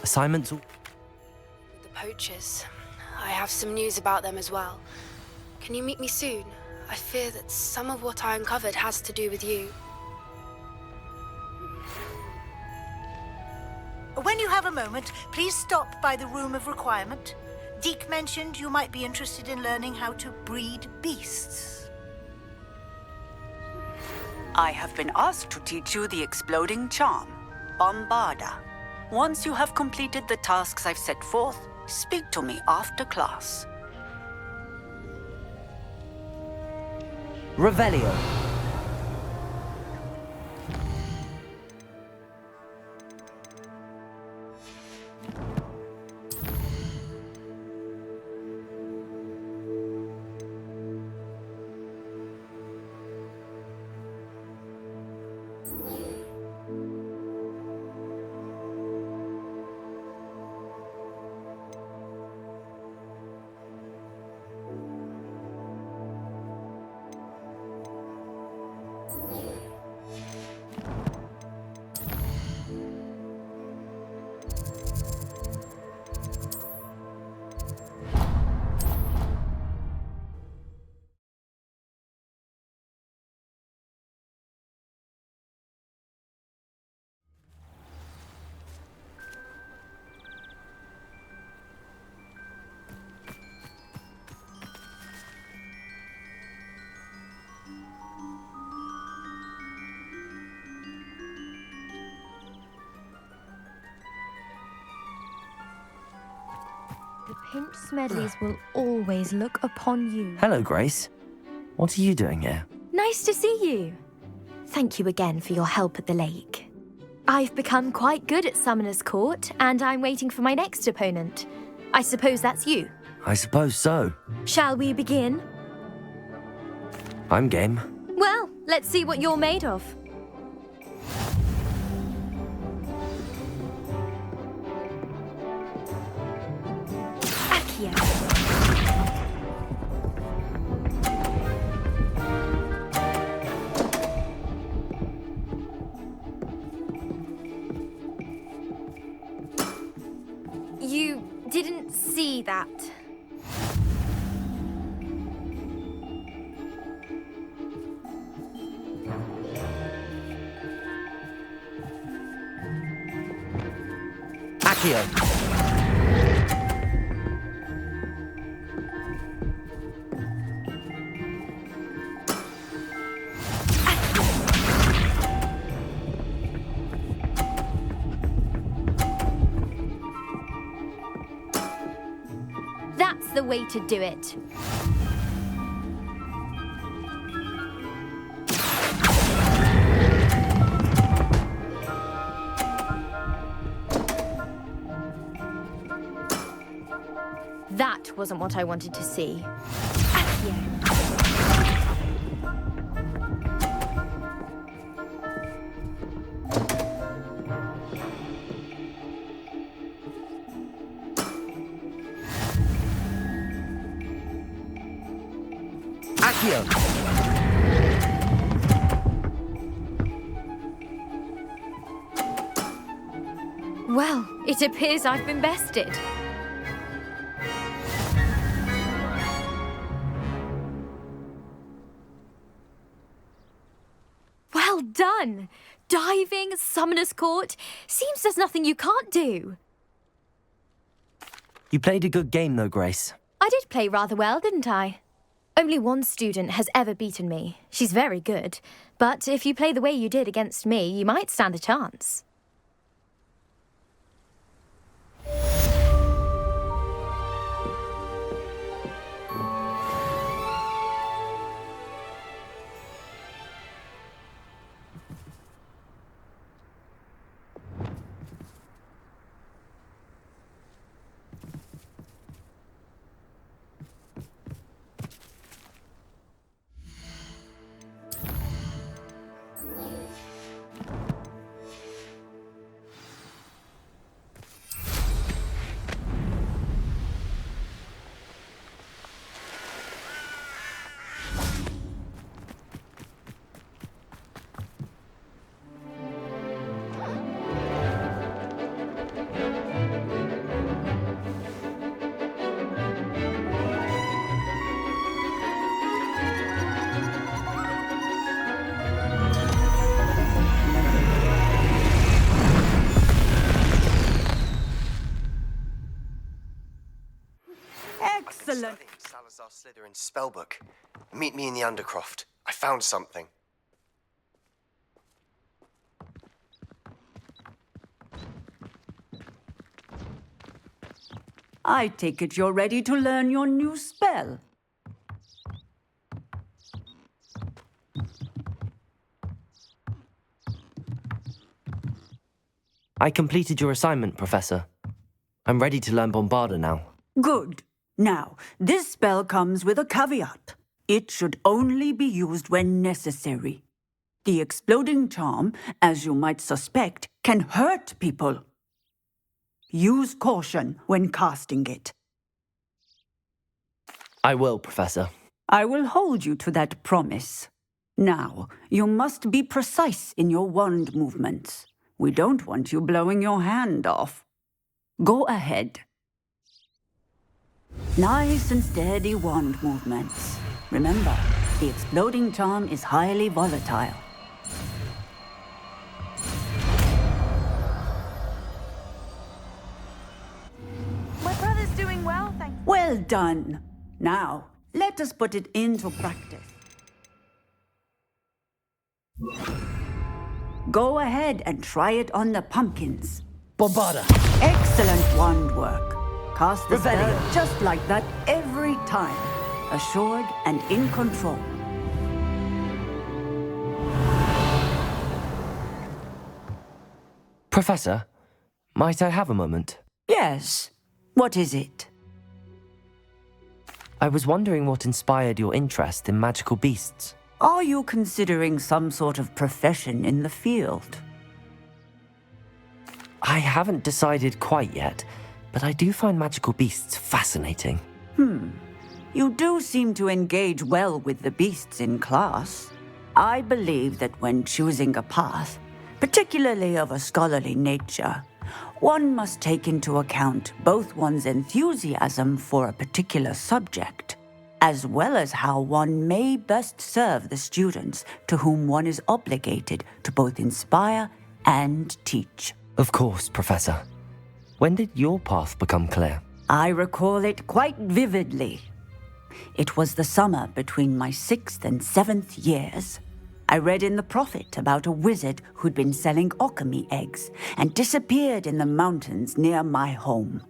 Assignments? The poachers. I have some news about them as well. Can you meet me soon? I fear that some of what I uncovered has to do with you. When you have a moment, please stop by the Room of Requirement. Deke mentioned you might be interested in learning how to breed beasts. I have been asked to teach you the exploding charm, Bombarda. Once you have completed the tasks I've set forth, speak to me after class. Revelio. The Pinch Smedleys will always look upon you. Hello, Grace. What are you doing here? Nice to see you. Thank you again for your help at the lake. I've become quite good at Summoner's Court, and I'm waiting for my next opponent. I suppose that's you. I suppose so. Shall we begin? I'm game. Well, let's see what you're made of. Accio. You didn't see that. Accio. That's the way to do it. That wasn't what I wanted to see. Accio. Accio. Well, it appears I've been bested. Well done! Diving, Summoner's Court. Seems there's nothing you can't do. You played a good game, though, Grace. I did play rather well, didn't I? Only one student has ever beaten me. She's very good. But if you play the way you did against me, you might stand a chance. studying Salazar Slytherin's spellbook. Meet me in the Undercroft. I found something. I take it you're ready to learn your new spell. I completed your assignment, Professor. I'm ready to learn Bombarda now. Good. Now, this spell comes with a caveat. It should only be used when necessary. The exploding charm, as you might suspect, can hurt people. Use caution when casting it. I will, Professor. I will hold you to that promise. Now, you must be precise in your wand movements. We don't want you blowing your hand off. Go ahead. Nice and steady wand movements. Remember, the exploding charm is highly volatile. My brother's doing well, thank you. Well done. Now, let us put it into practice. Go ahead and try it on the pumpkins. Bombarda! Excellent wand work. Cast the spell Revelio. just like that every time. Assured and in control. Professor, might I have a moment? Yes. What is it? I was wondering what inspired your interest in magical beasts. Are you considering some sort of profession in the field? I haven't decided quite yet, but I do find magical beasts fascinating. You do seem to engage well with the beasts in class. I believe that when choosing a path, particularly of a scholarly nature, one must take into account both one's enthusiasm for a particular subject, as well as how one may best serve the students to whom one is obligated to both inspire and teach. Of course, Professor. When did your path become clear? I recall it quite vividly. It was the summer between my 6th and 7th years. I read in the Prophet about a wizard who'd been selling alchemy eggs and disappeared in the mountains near my home.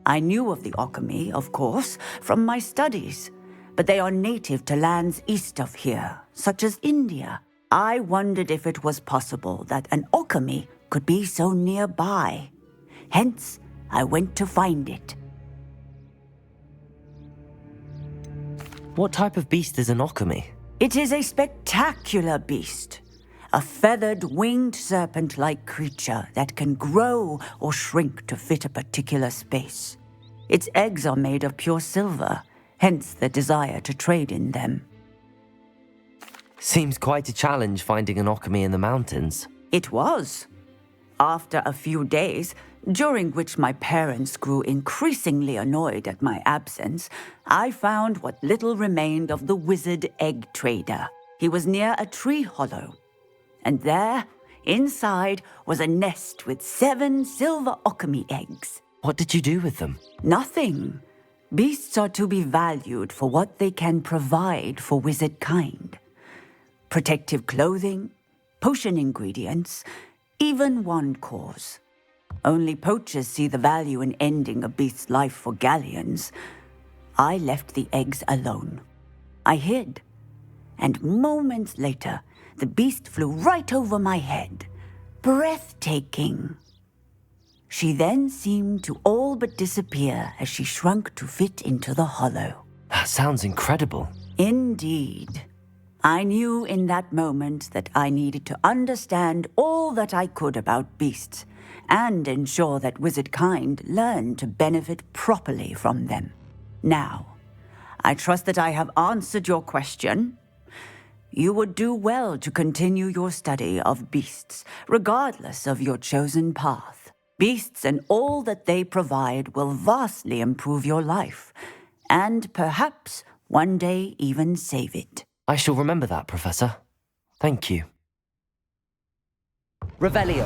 I knew of the alchemy, of course, from my studies, but they are native to lands east of here, such as India. I wondered if it was possible that an alchemy could be so nearby. Hence, I went to find it. What type of beast is an alchemy? It is a spectacular beast. A feathered, winged serpent-like creature that can grow or shrink to fit a particular space. Its eggs are made of pure silver, hence the desire to trade in them. Seems quite a challenge finding an alchemy in the mountains. It was. After a few days, during which my parents grew increasingly annoyed at my absence, I found what little remained of the wizard egg trader. He was near a tree hollow. And there, inside, was a nest with 7 silver alchemy eggs. What did you do with them? Nothing. Beasts are to be valued for what they can provide for wizard kind. Protective clothing, potion ingredients, even wand cores. Only poachers see the value in ending a beast's life for galleons. I left the eggs alone. I hid. And moments later, the beast flew right over my head. Breathtaking. She then seemed to all but disappear as she shrunk to fit into the hollow. That sounds incredible. Indeed. I knew in that moment that I needed to understand all that I could about beasts and ensure that wizard kind learned to benefit properly from them. Now, I trust that I have answered your question. You would do well to continue your study of beasts, regardless of your chosen path. Beasts and all that they provide will vastly improve your life, and perhaps one day even save it. I shall remember that, Professor. Thank you. Revelio.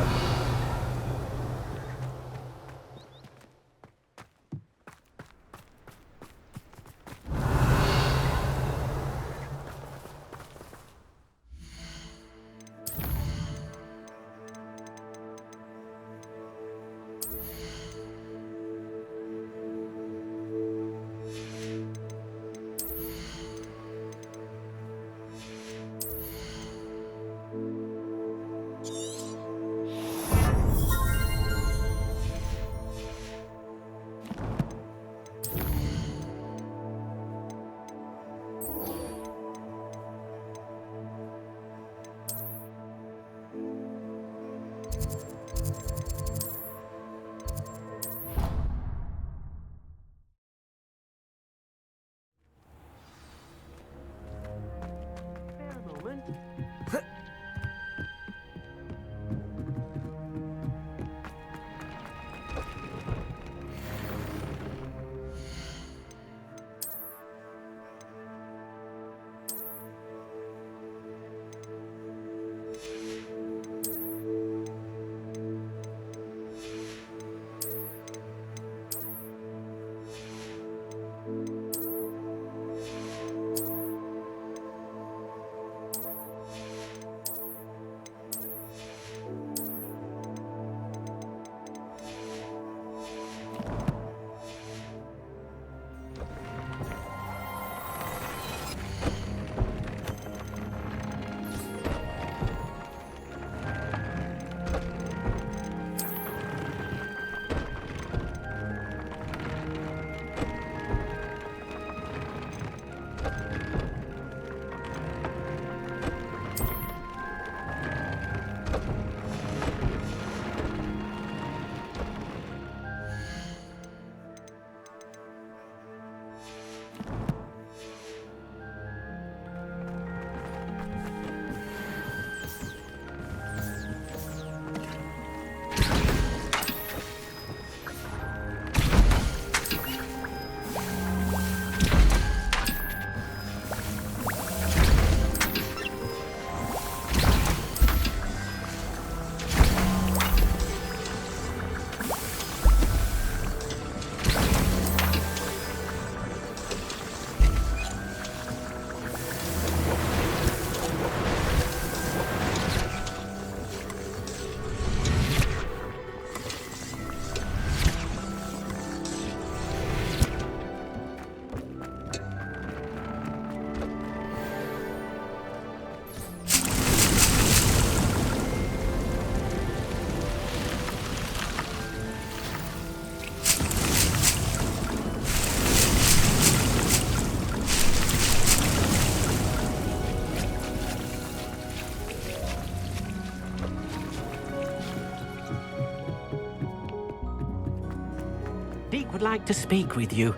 would like to speak with you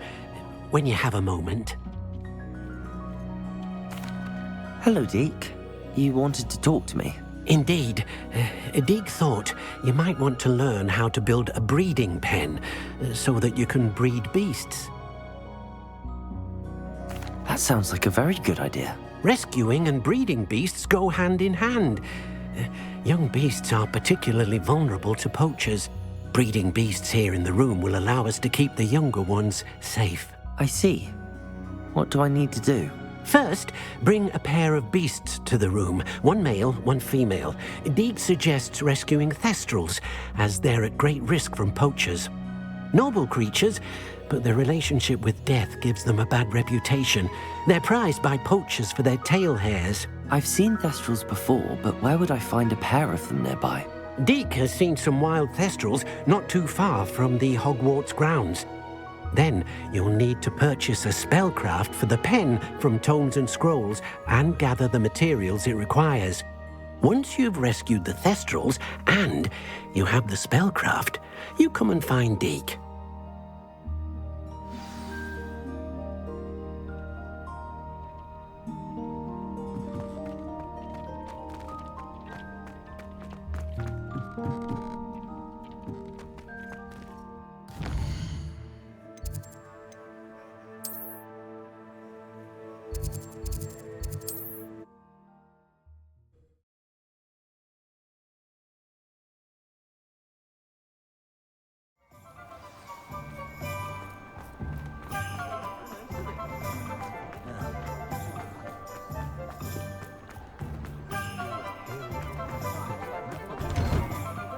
when you have a moment. Hello, Deke. You wanted to talk to me? Indeed. Deke thought you might want to learn how to build a breeding pen so that you can breed beasts. That sounds like a very good idea. Rescuing and breeding beasts go hand in hand. Young beasts are particularly vulnerable to poachers. Breeding beasts here in the room will allow us to keep the younger ones safe. I see. What do I need to do? First, bring a pair of beasts to the room. One male, one female. Deke suggests rescuing thestrals, as they're at great risk from poachers. Noble creatures, but their relationship with death gives them a bad reputation. They're prized by poachers for their tail hairs. I've seen thestrals before, but where would I find a pair of them nearby? Deke has seen some wild thestrals not too far from the Hogwarts grounds. Then you'll need to purchase a spellcraft for the pen from Tomes and Scrolls and gather the materials it requires. Once you've rescued the thestrals and you have the spellcraft, you come and find Deke.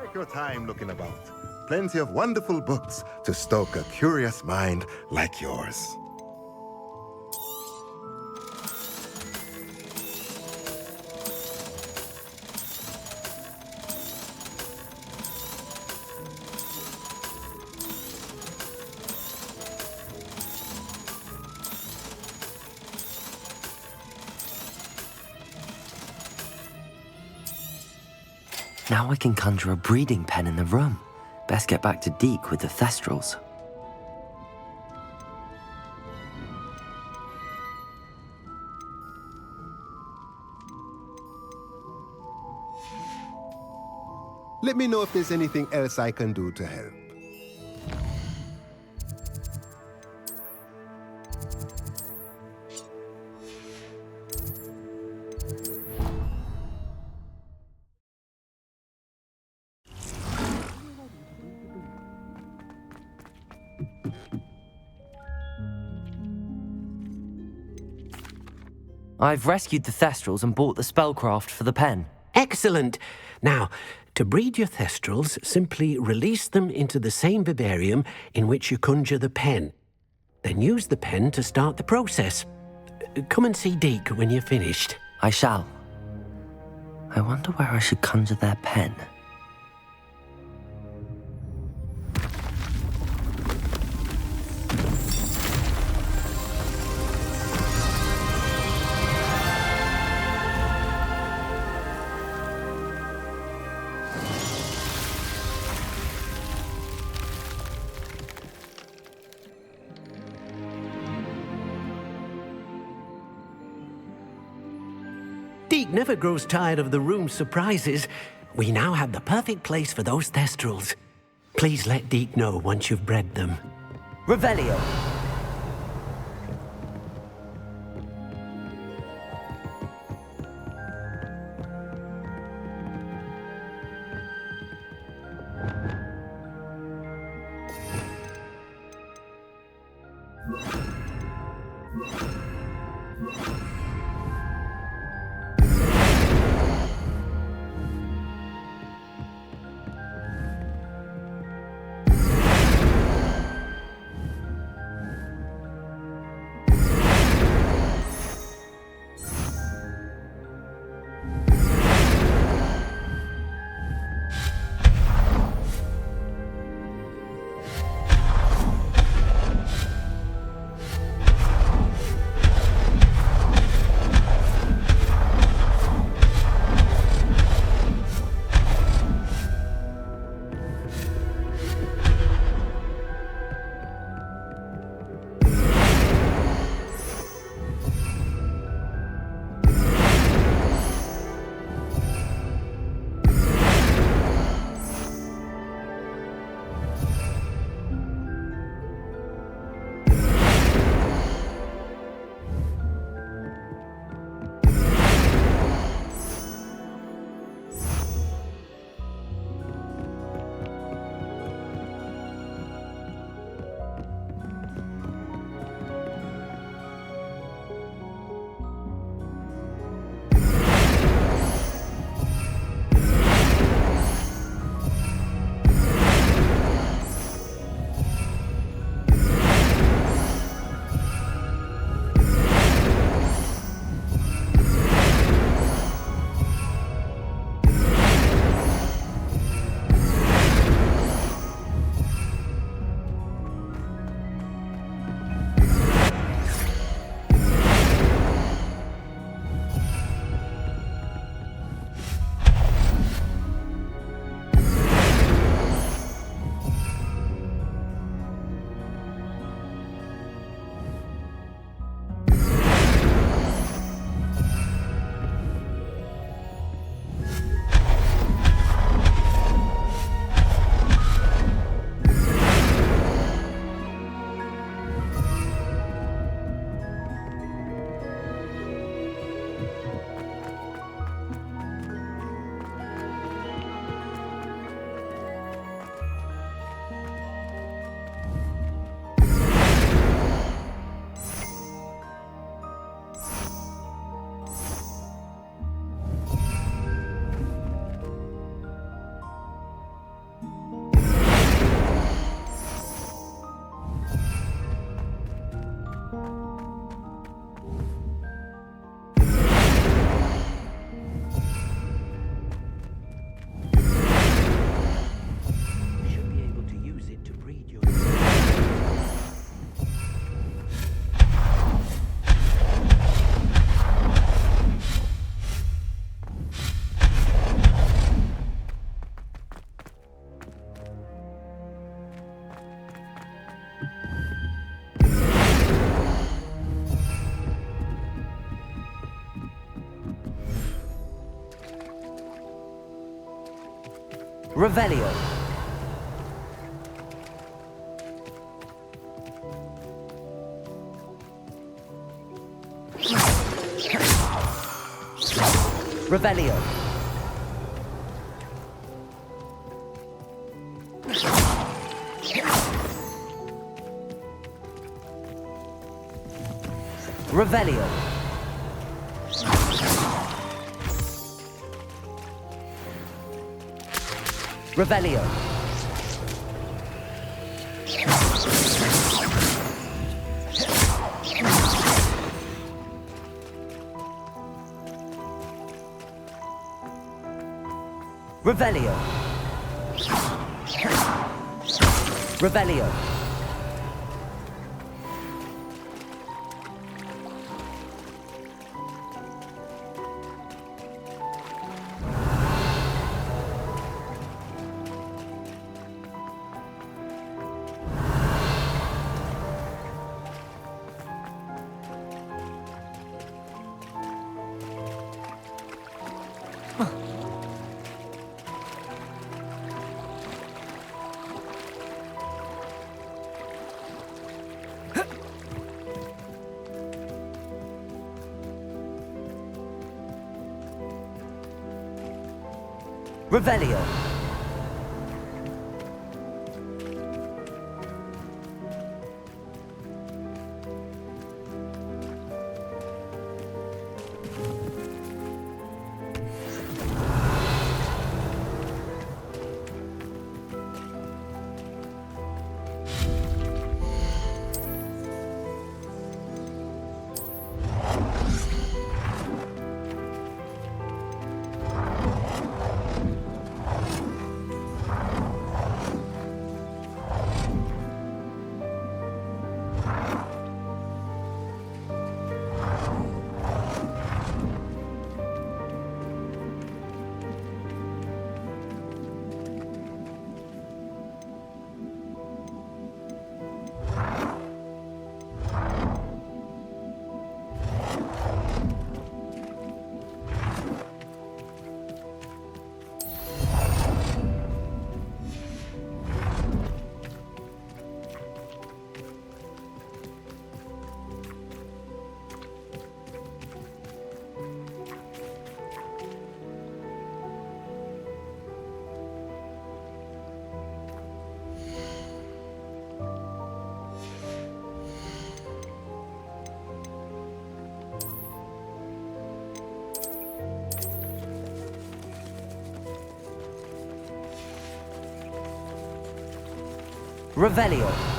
Take your time looking about. Plenty of wonderful books to stoke a curious mind like yours. Now I can conjure a breeding pen in the room. Best get back to Deke with the thestrals. Let me know if there's anything else I can do to help. I've rescued the thestrals and bought the spellcraft for the pen. Excellent! Now, to breed your thestrals, simply release them into the same vivarium in which you conjure the pen. Then use the pen to start the process. Come and see Deke when you're finished. I shall. I wonder where I should conjure their pen. Deke never grows tired of the room's surprises. We now have the perfect place for those thestrals. Please let Deke know once you've bred them. Revelio! Revelio. Revelio. Revelio. Revelio. Revelio. Revelio. Revelio. Revelio.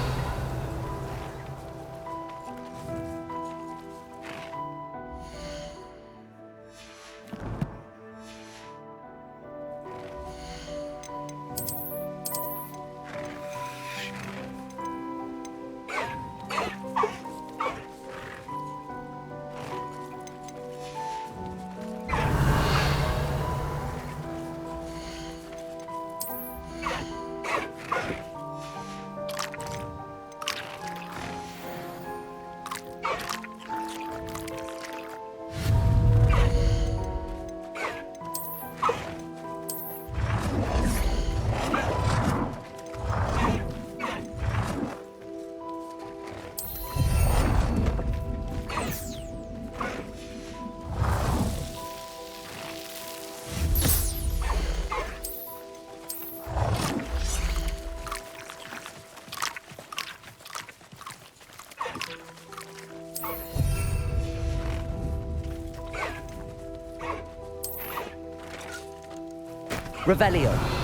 Revelio.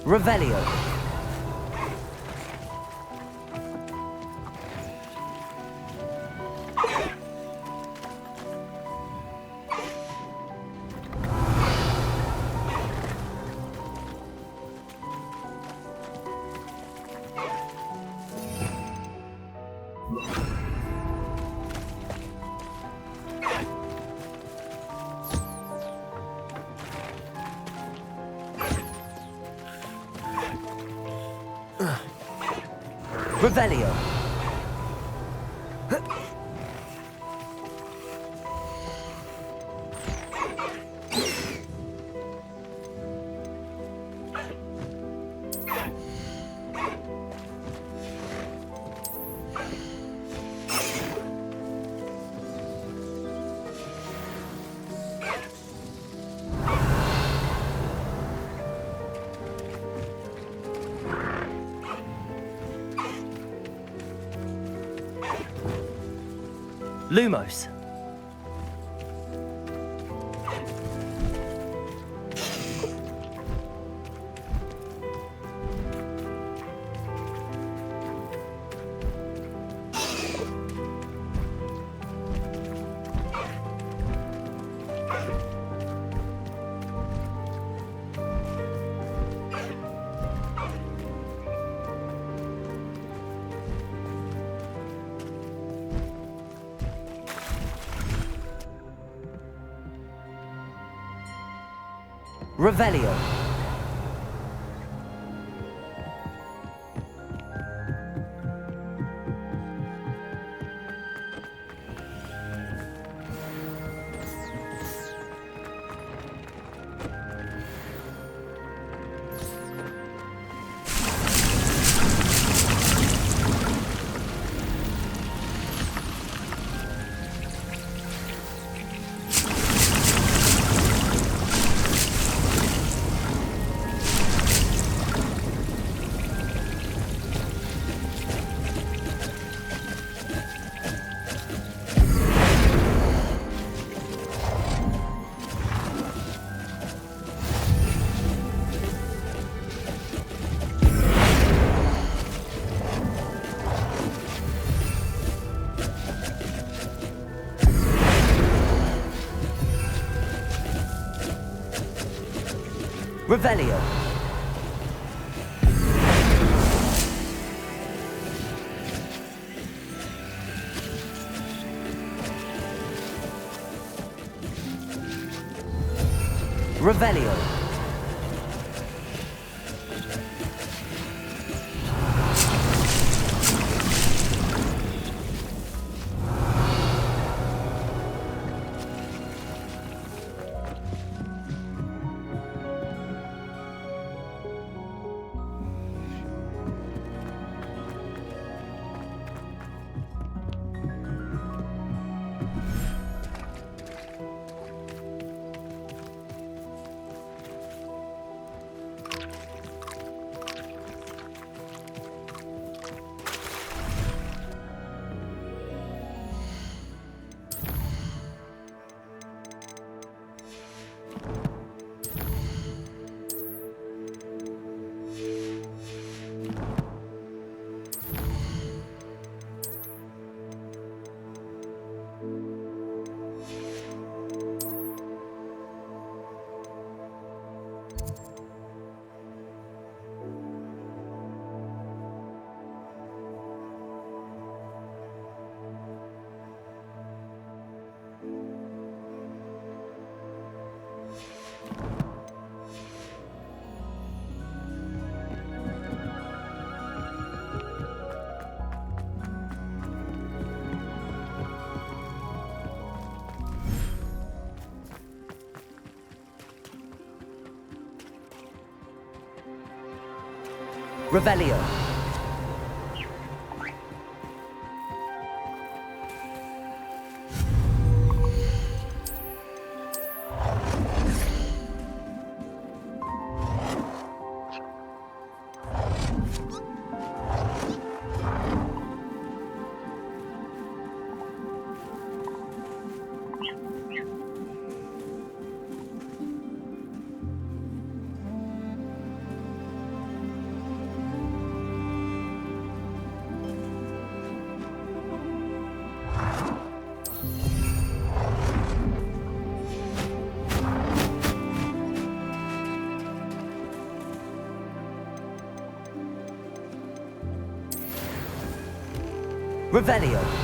Revelio. Revelio. Lumos. Revelio. Revelio. Revelio. Revelio. Revelio.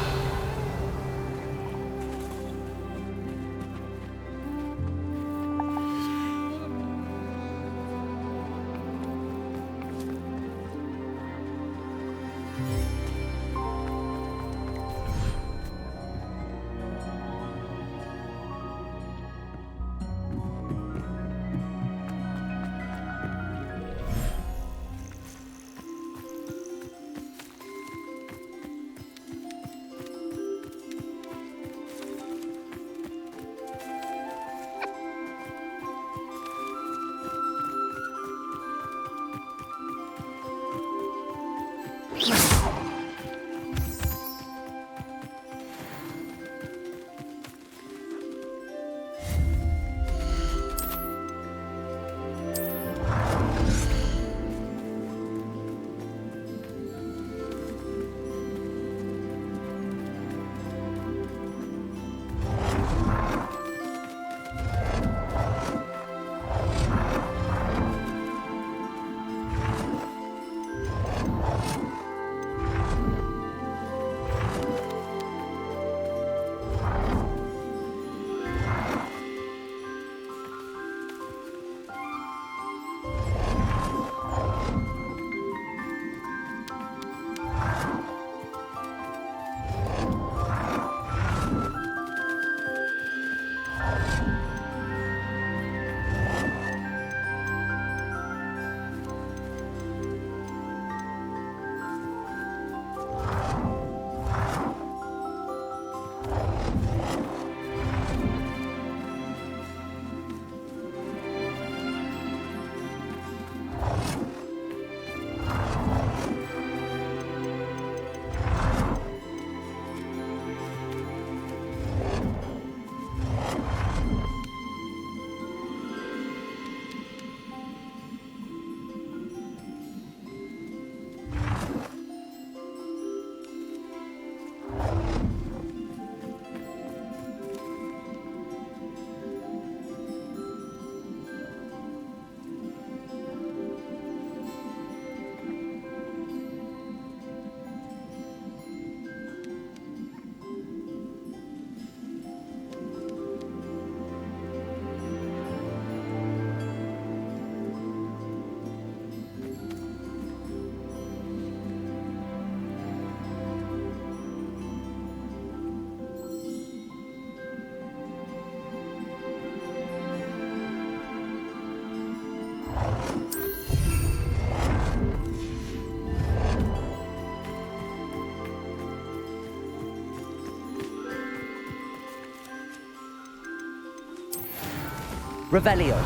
Revelio.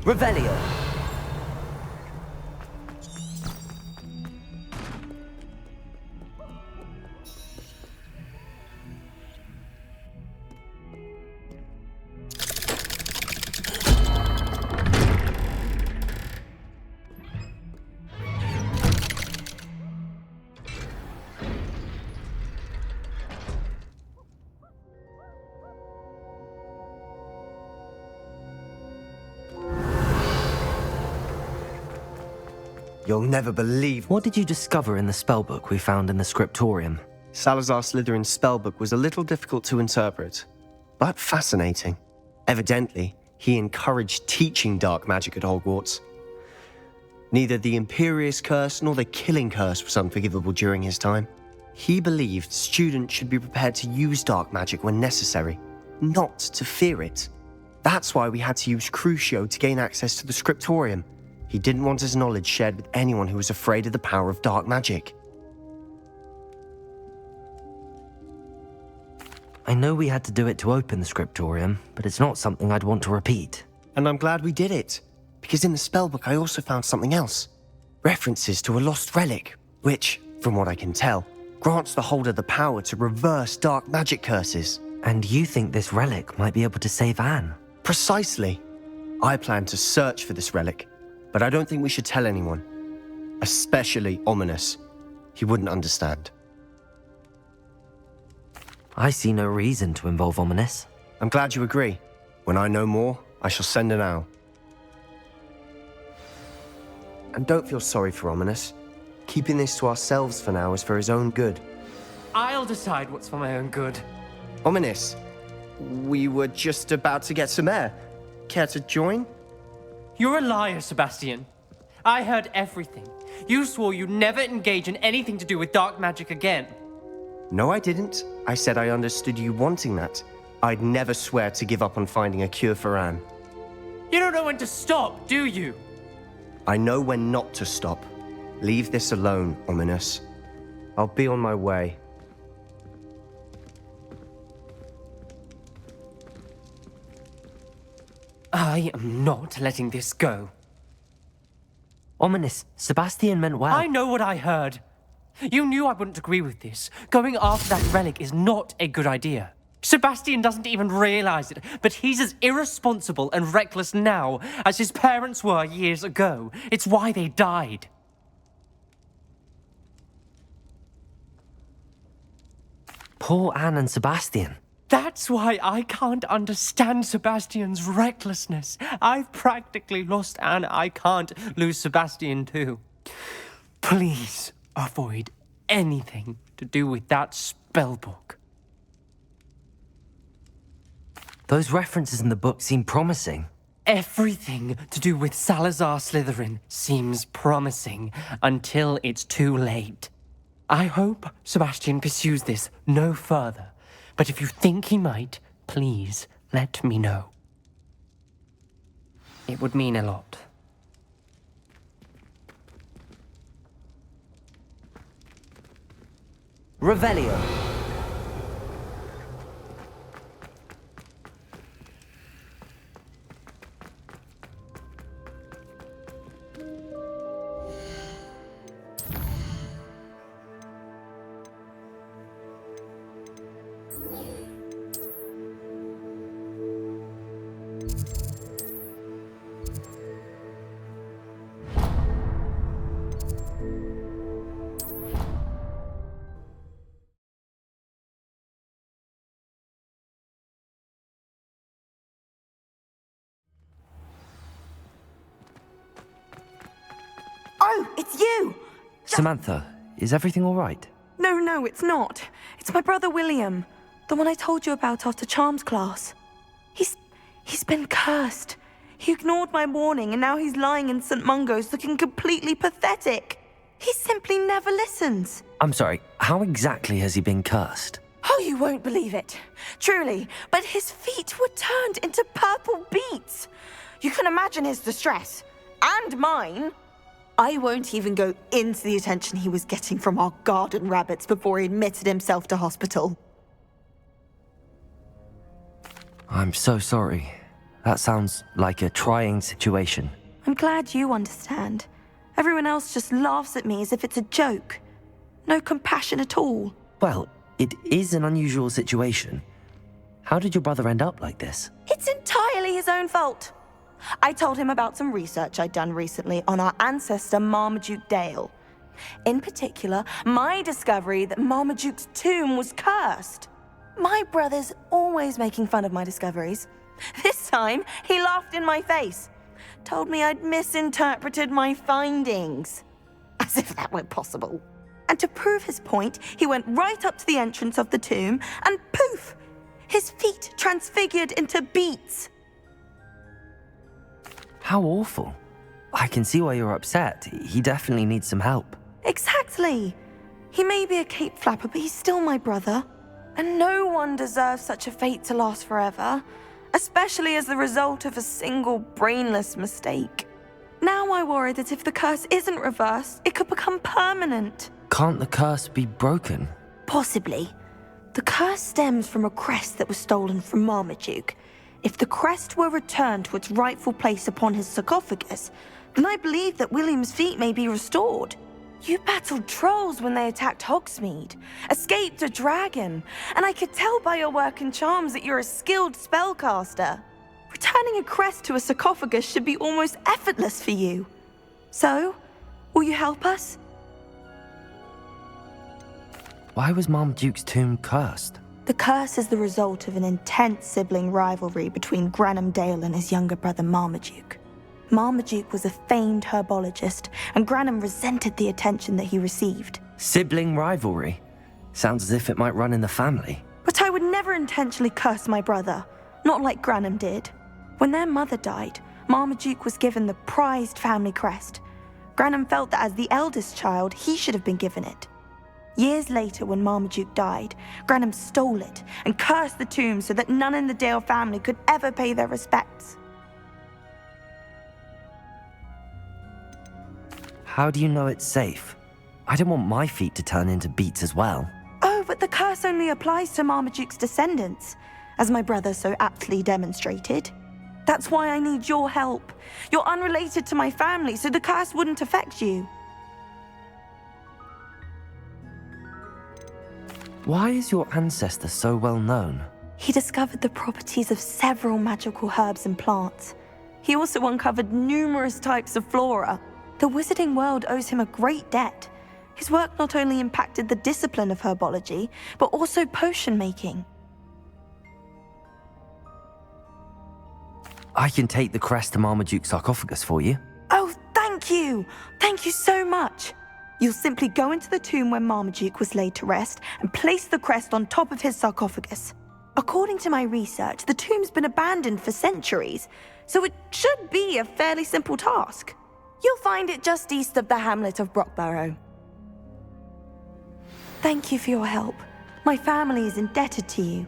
Revelio. You'll never believe What did you discover in the spellbook we found in the scriptorium? Salazar Slytherin's spellbook was a little difficult to interpret, but fascinating. Evidently, he encouraged teaching dark magic at Hogwarts. Neither the Imperious Curse nor the Killing Curse was unforgivable during his time. He believed students should be prepared to use dark magic when necessary, not to fear it. That's why we had to use Crucio to gain access to the scriptorium. He didn't want his knowledge shared with anyone who was afraid of the power of dark magic. I know we had to do it to open the scriptorium, but it's not something I'd want to repeat. And I'm glad we did it, because in the spellbook I also found something else. References to a lost relic, which, from what I can tell, grants the holder the power to reverse dark magic curses. And you think this relic might be able to save Anne? Precisely. I plan to search for this relic, but I don't think we should tell anyone. Especially Ominous. He wouldn't understand. I see no reason to involve Ominous. I'm glad you agree. When I know more, I shall send an owl. And don't feel sorry for Ominous. Keeping this to ourselves for now is for his own good. I'll decide what's for my own good. Ominous, we were just about to get some air. Care to join? You're a liar, Sebastian. I heard everything. You swore you'd never engage in anything to do with dark magic again. No, I didn't. I said I understood you wanting that. I'd never swear to give up on finding a cure for Anne. You don't know when to stop, do you? I know when not to stop. Leave this alone, Ominous. I'll be on my way. I am not letting this go. Ominous, Sebastian meant well. I know what I heard. You knew I wouldn't agree with this. Going after that relic is not a good idea. Sebastian doesn't even realize it, but he's as irresponsible and reckless now as his parents were years ago. It's why they died. Poor Anne and Sebastian. That's why I can't understand Sebastian's recklessness. I've practically lost Anne. I can't lose Sebastian too. Please avoid anything to do with that spellbook. Those references in the book seem promising. Everything to do with Salazar Slytherin seems promising until it's too late. I hope Sebastian pursues this no further. But if you think he might, please let me know. It would mean a lot. Revelio. Oh, it's you! Samantha, is everything all right? No, it's not. It's my brother William, the one I told you about after Charms class. He's been cursed. He ignored my warning and now he's lying in St. Mungo's looking completely pathetic. He simply never listens. I'm sorry, how exactly has he been cursed? Oh, you won't believe it. Truly, but his feet were turned into purple beets. You can imagine his distress. And mine. I won't even go into the attention he was getting from our garden rabbits before he admitted himself to hospital. I'm so sorry. That sounds like a trying situation. I'm glad you understand. Everyone else just laughs at me as if it's a joke. No compassion at all. Well, it is an unusual situation. How did your brother end up like this? It's entirely his own fault. I told him about some research I'd done recently on our ancestor Marmaduke Dale. In particular, my discovery that Marmaduke's tomb was cursed. My brother's always making fun of my discoveries. This time, he laughed in my face. Told me I'd misinterpreted my findings. As if that were possible. And to prove his point, he went right up to the entrance of the tomb and poof! His feet transfigured into beets. How awful. I can see why you're upset. He definitely needs some help. Exactly. He may be a cape flapper, but he's still my brother. And no one deserves such a fate to last forever, especially as the result of a single brainless mistake. Now I worry that if the curse isn't reversed, it could become permanent. Can't the curse be broken? Possibly. The curse stems from a crest that was stolen from Marmaduke. If the crest were returned to its rightful place upon his sarcophagus, then I believe that William's feet may be restored. You battled trolls when they attacked Hogsmeade, escaped a dragon, and I could tell by your work and charms that you're a skilled spellcaster. Returning a crest to a sarcophagus should be almost effortless for you. So, will you help us? Why was Marmaduke's tomb cursed? The curse is the result of an intense sibling rivalry between Granham Dale and his younger brother Marmaduke. Marmaduke was a famed herbologist, and Granham resented the attention that he received. Sibling rivalry? Sounds as if it might run in the family. But I would never intentionally curse my brother, not like Granham did. When their mother died, Marmaduke was given the prized family crest. Granham felt that as the eldest child, he should have been given it. Years later, when Marmaduke died, Granham stole it and cursed the tomb so that none in the Dale family could ever pay their respects. How do you know it's safe? I don't want my feet to turn into beets as well. Oh, but the curse only applies to Marmaduke's descendants, as my brother so aptly demonstrated. That's why I need your help. You're unrelated to my family, so the curse wouldn't affect you. Why is your ancestor so well known? He discovered the properties of several magical herbs and plants. He also uncovered numerous types of flora. The wizarding world owes him a great debt. His work not only impacted the discipline of herbology, but also potion making. I can take the crest to Marmaduke's sarcophagus for you. Oh, thank you! Thank you so much! You'll simply go into the tomb where Marmaduke was laid to rest and place the crest on top of his sarcophagus. According to my research, the tomb's been abandoned for centuries, so it should be a fairly simple task. You'll find it just east of the hamlet of Brockborough. Thank you for your help. My family is indebted to you.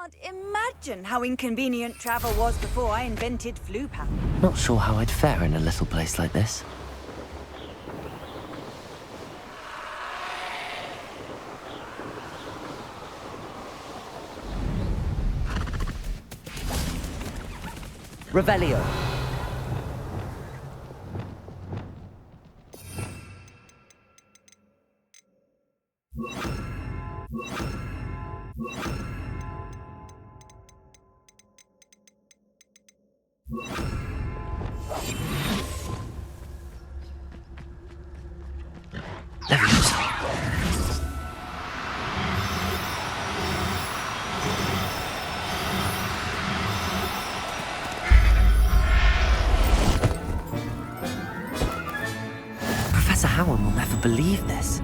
can't imagine how inconvenient travel was before I invented flu power. Not sure how I'd fare in a little place like this. Revelio. Professor Howard will never believe this.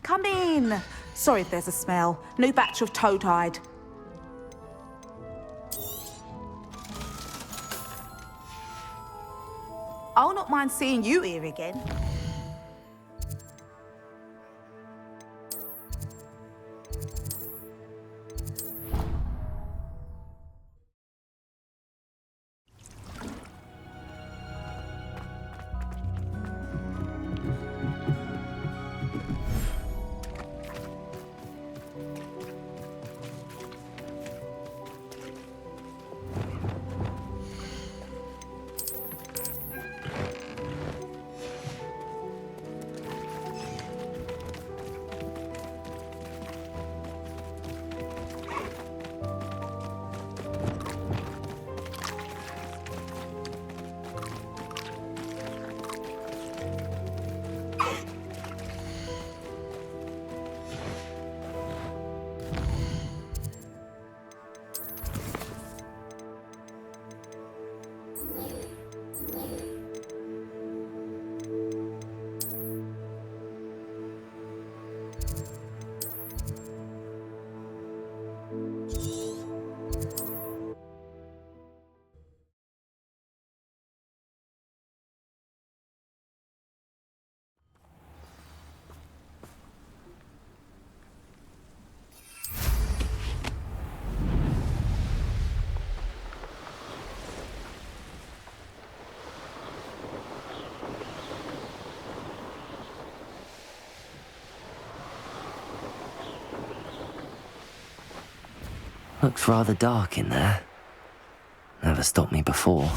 Come in. Sorry if there's a smell. New batch of toad-hide. I'll not mind seeing you here again. Looks rather dark in there. Never stopped me before.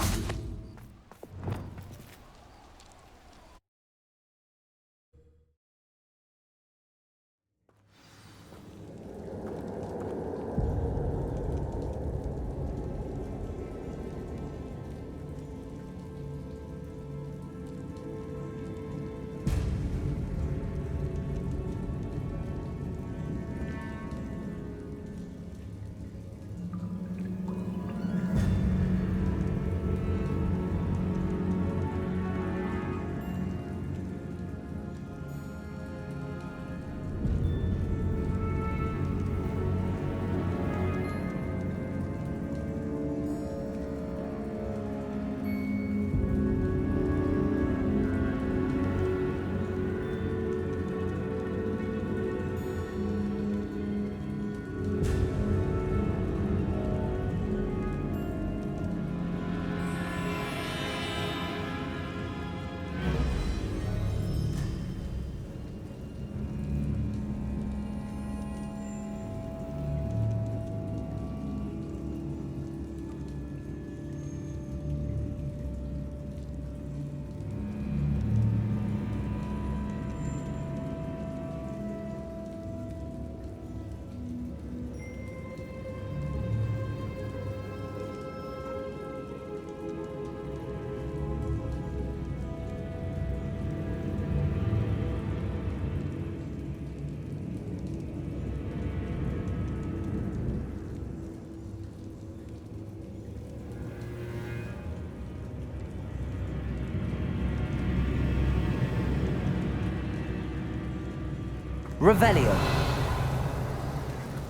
Revelio.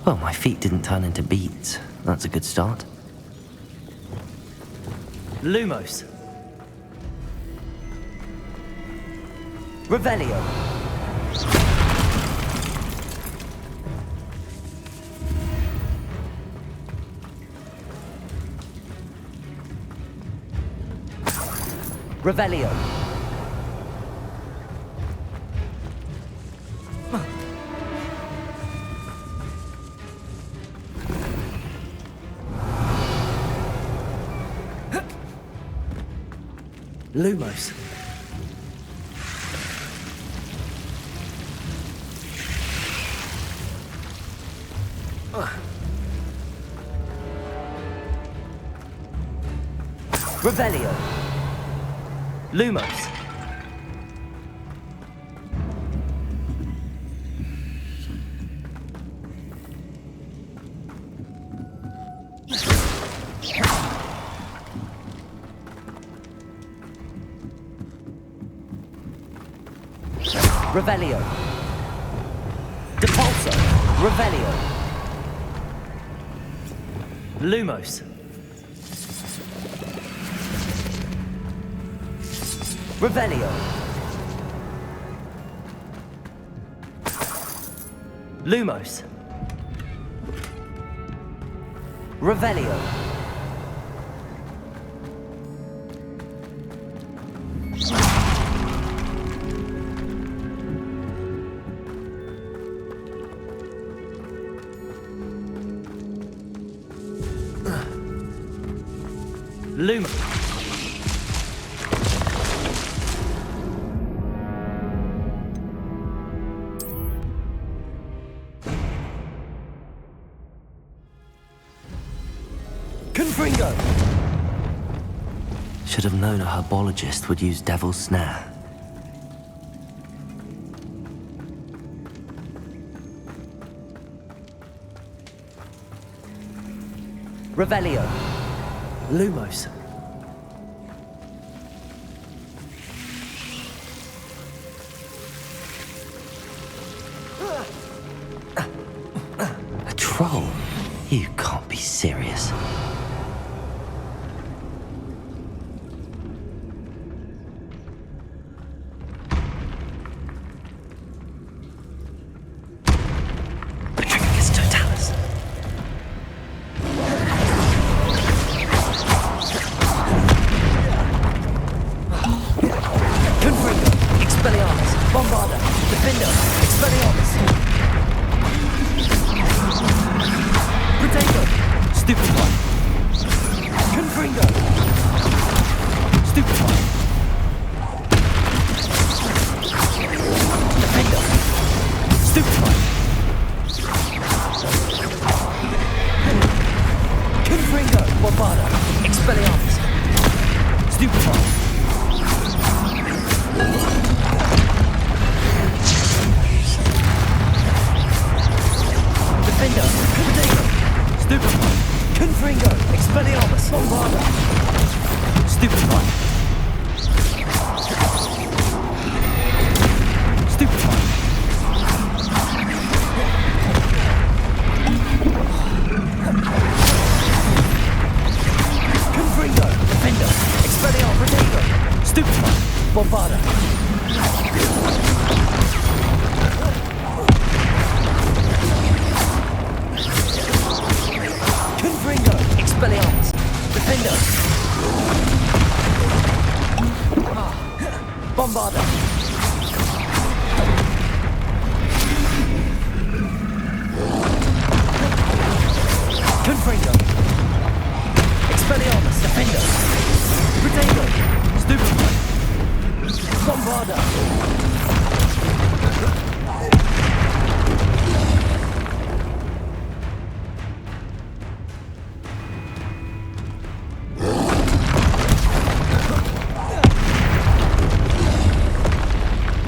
Well, my feet didn't turn into beats. That's a good start. Lumos. Revelio. Revelio. Lumos. Revelio. Lumos. Revelio. Depulso. Revelio. Lumos. Revelio. Lumos. Revelio. Lumos. Confringo! Should have known a herbologist would use Devil's Snare. Revelio. Lumos. A troll? You can't be serious.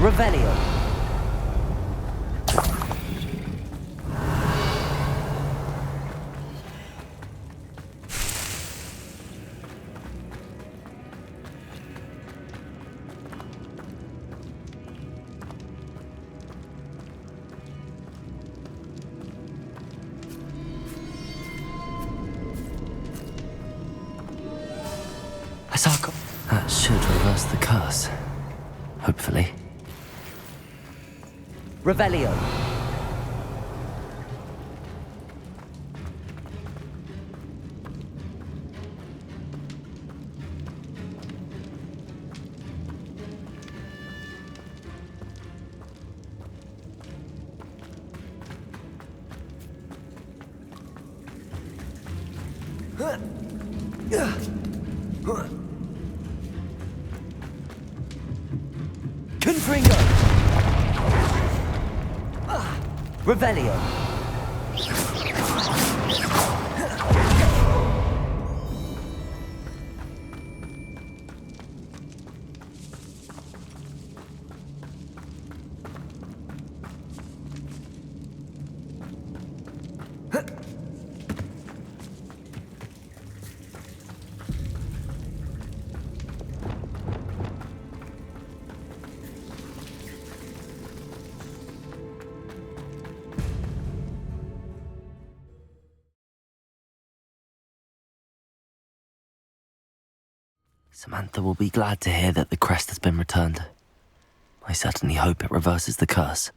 Revelio. A sarcophagus. That should reverse the curse. Hopefully. Revelio. Confringo. Revelio. Samantha will be glad to hear that the crest has been returned. I certainly hope it reverses the curse.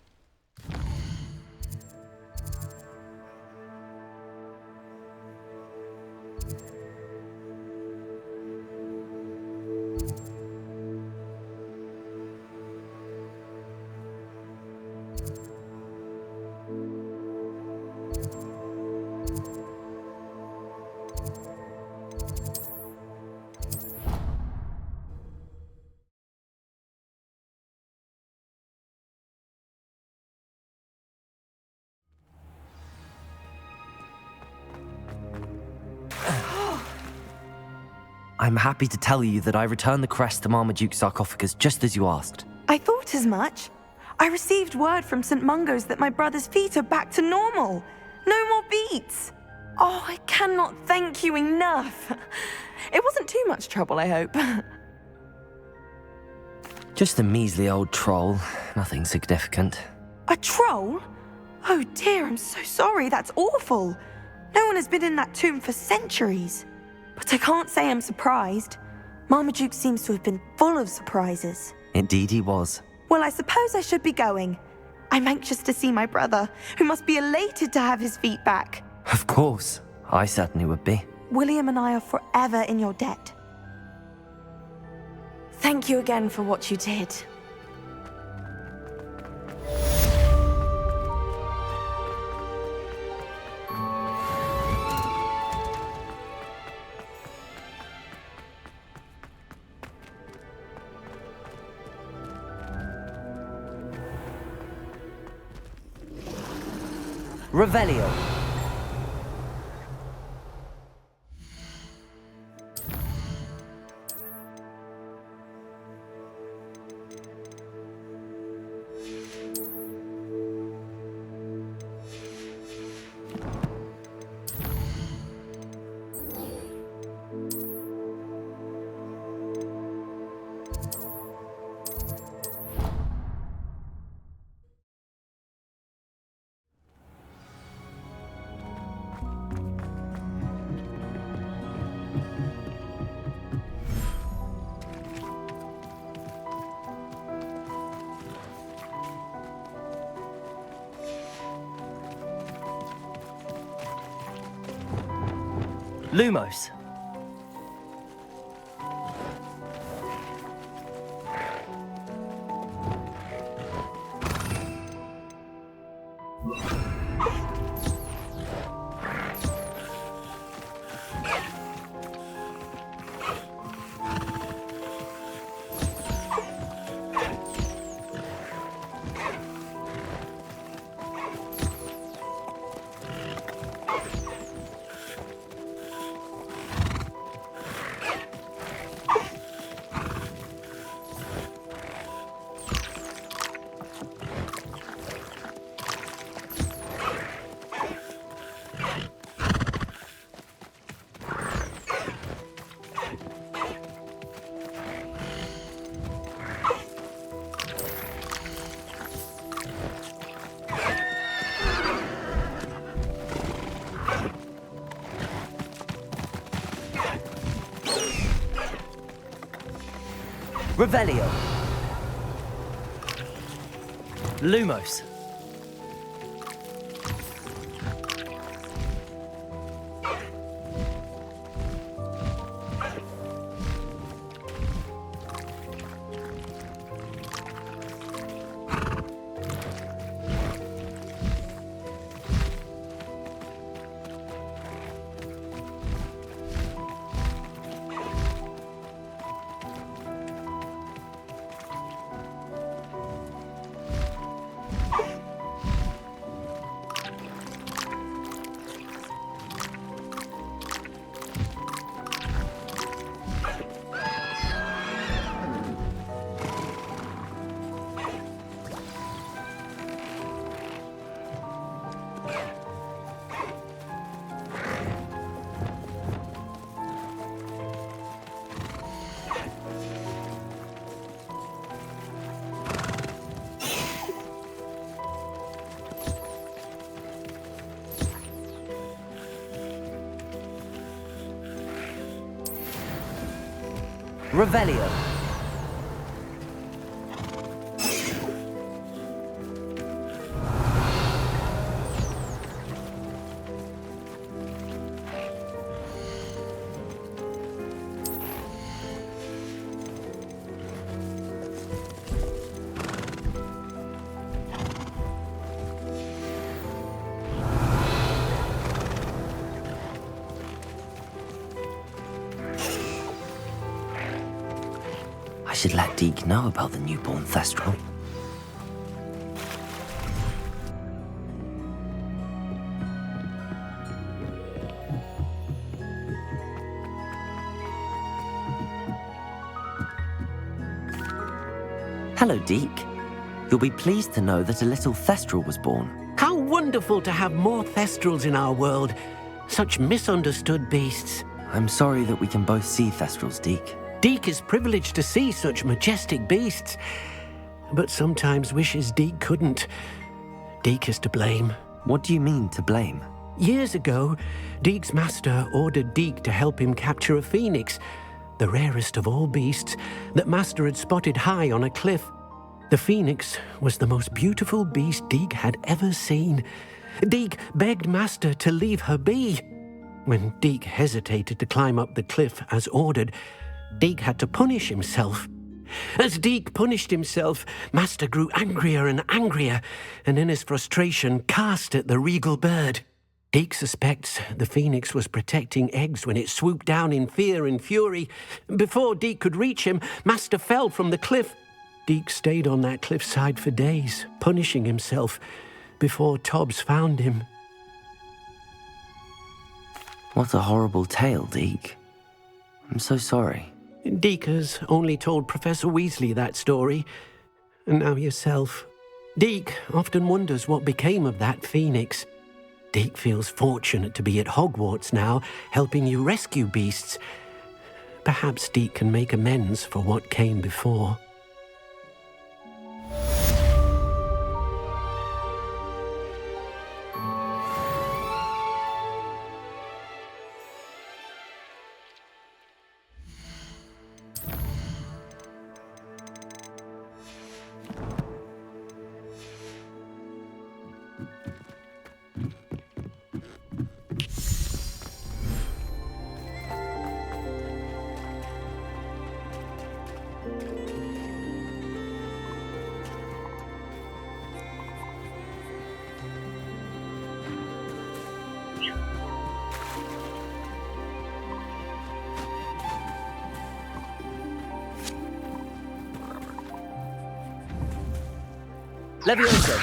I'm happy to tell you that I returned the crest to Marmaduke's sarcophagus just as you asked. I thought as much. I received word from St. Mungo's that my brother's feet are back to normal. No more beats. Oh, I cannot thank you enough. It wasn't too much trouble, I hope. Just a measly old troll, nothing significant. A troll? Oh dear, I'm so sorry, that's awful. No one has been in that tomb for centuries. But I can't say I'm surprised. Marmaduke seems to have been full of surprises. Indeed he was. Well, I suppose I should be going. I'm anxious to see my brother, who must be elated to have his feet back. Of course, I certainly would be. William and I are forever in your debt. Thank you again for what you did. Revelio. Lumos. Revelio. Lumos. Revelio. I should let Deke know about the newborn Thestral. Hello, Deke. You'll be pleased to know that a little Thestral was born. How wonderful to have more Thestrals in our world. Such misunderstood beasts. I'm sorry that we can both see Thestrals, Deke. Deke is privileged to see such majestic beasts, but sometimes wishes Deke couldn't. Deke is to blame. What do you mean, to blame? Years ago, Deke's master ordered Deke to help him capture a phoenix, the rarest of all beasts, that master had spotted high on a cliff. The phoenix was the most beautiful beast Deke had ever seen. Deke begged master to leave her be. When Deke hesitated to climb up the cliff as ordered, Deke had to punish himself. As Deke punished himself, master grew angrier and angrier, and in his frustration cast at the regal bird. Deke suspects the phoenix was protecting eggs when it swooped down in fear and fury. Before Deke could reach him, master fell from the cliff. Deke stayed on that cliffside for days, punishing himself, before Tobbs found him. What a horrible tale, Deke. I'm so sorry. Deke has only told Professor Weasley that story, and now yourself. Deke often wonders what became of that phoenix. Deke feels fortunate to be at Hogwarts now, helping you rescue beasts. Perhaps Deke can make amends for what came before. Levioso.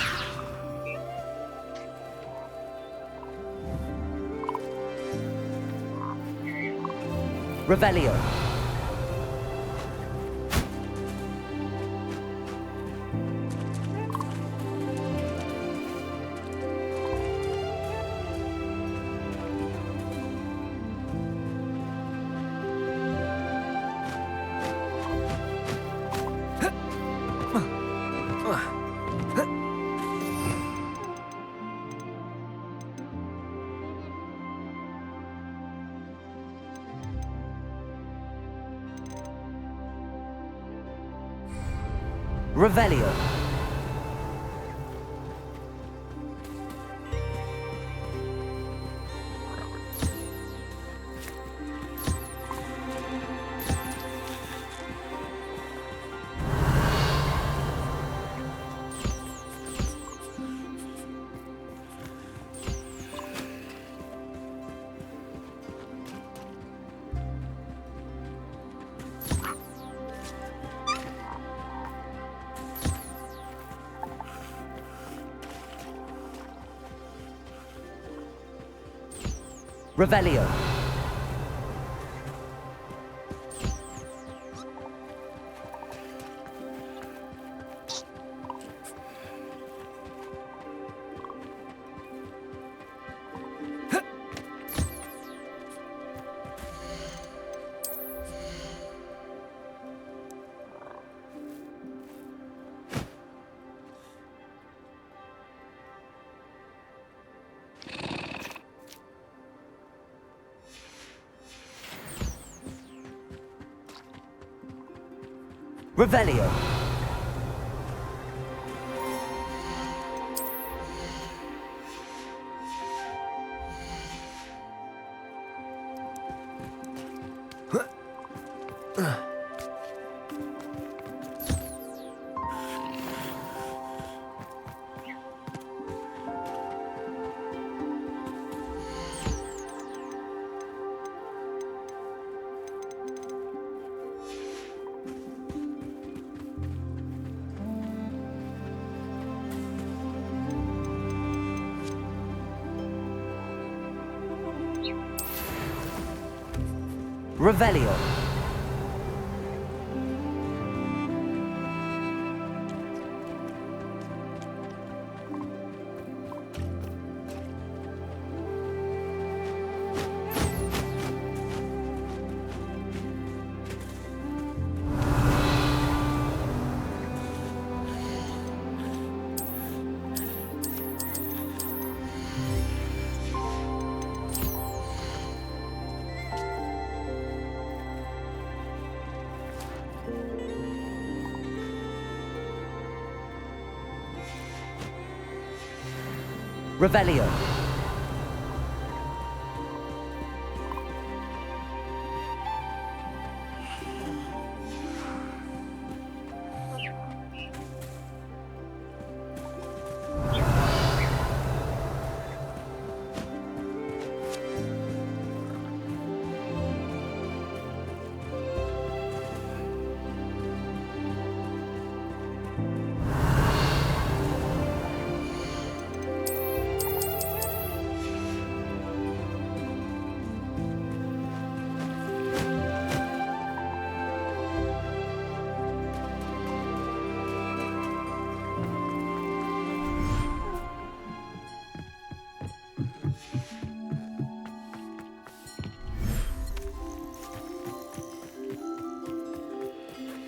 Revelio. Revelio. Revelio. Revelio. Revelio. Revelio.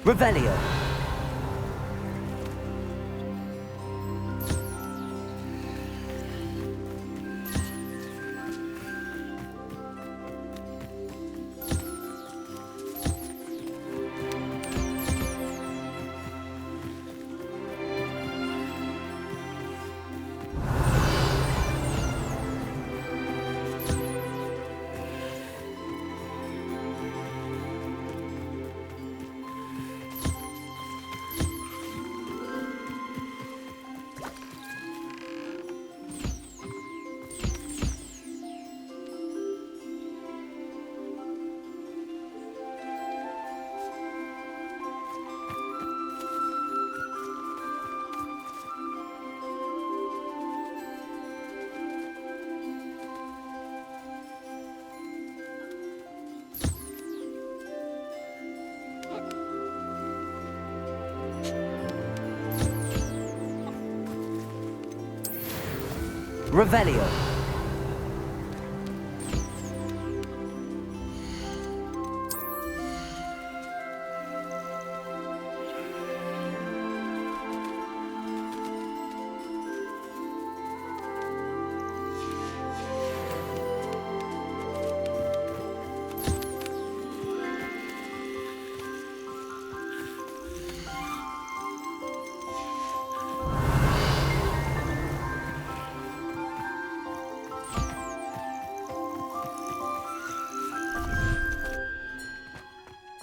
Revelio. Revelio.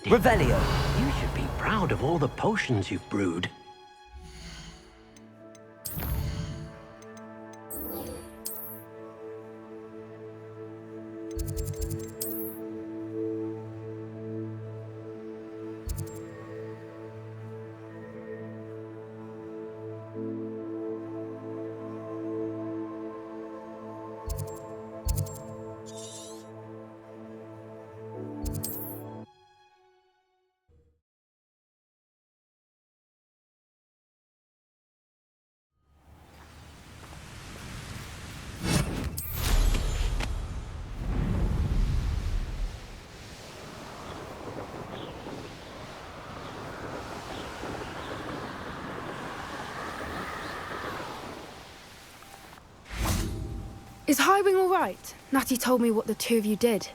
fantastic. Revelio. You should be proud of all the potions you've brewed. Is Highwing all right? Natty told me what the two of you did.